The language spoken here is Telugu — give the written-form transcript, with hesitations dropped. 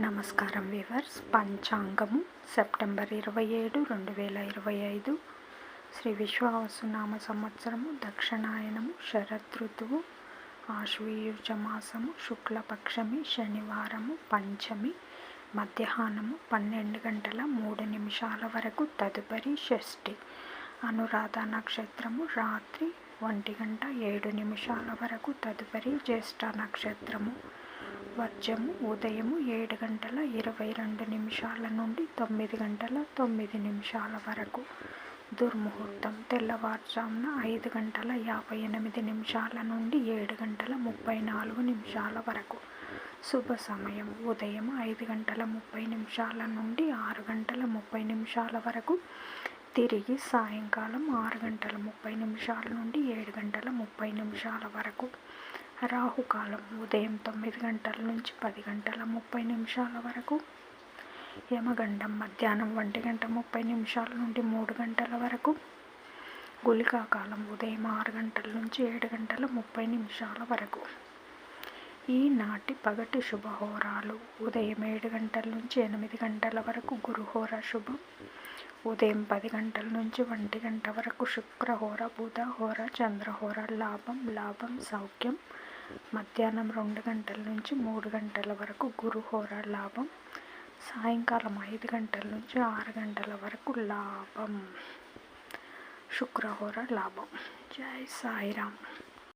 నమస్కారం వీవర్స్. పంచాంగము సెప్టెంబర్ 27, 2025 శ్రీ విశ్వావసునామ సంవత్సరము, దక్షిణాయనము, శరదృతువు, ఆశ్వయుజ మాసము, శుక్లపక్షమి, శనివారము, పంచమి, మధ్యాహ్నము 12 గంటల 3 నిమిషాల వరకు, తదుపరి షష్ఠి. అనురాధ నక్షత్రము రాత్రి 1 గంట 7 నిమిషాల వరకు, తదుపరి జ్యేష్ఠ నక్షత్రము. వర్జము ఉదయం 7 గంటల 22 నిమిషాల నుండి 9 గంటల 9 నిమిషాల వరకు. దుర్ముహూర్తం తెల్లవారుజామున 5 గంటల 58 నిమిషాల నుండి 7 గంటల 34 నిమిషాల వరకు. శుభ సమయం ఉదయం 5 గంటల 30 నిమిషాల నుండి 6 గంటల 30 నిమిషాల వరకు, తిరిగి సాయంకాలం 6 గంటల 30 నిమిషాల నుండి 7 గంటల 30 నిమిషాల వరకు. రాహుకాలం ఉదయం 9 గంటల నుంచి 10 గంటల 30 నిమిషాల వరకు. యమగండం మధ్యాహ్నం 1 గంట 30 నిమిషాల నుండి 3 గంటల వరకు. గుళికా కాలం ఉదయం 6 గంటల నుంచి 7 గంటల 30 నిమిషాల వరకు. ఈనాటి పగటి శుభహోరాలు: ఉదయం 7 గంటల నుంచి 8 గంటల వరకు గురుహోర శుభం. ఉదయం 10 గంటల నుంచి 1 గంట వరకు శుక్రహోర, బుధహోర, చంద్రహోర. లాభం సౌఖ్యం. మధ్యాహ్నం 2 గంటల నుంచి 3 గంటల వరకు గురుహోర లాభం. సాయంకాలం 5 గంటల నుంచి 6 గంటల వరకు లాభం, శుక్రహోర లాభం. జై సాయిరామ్.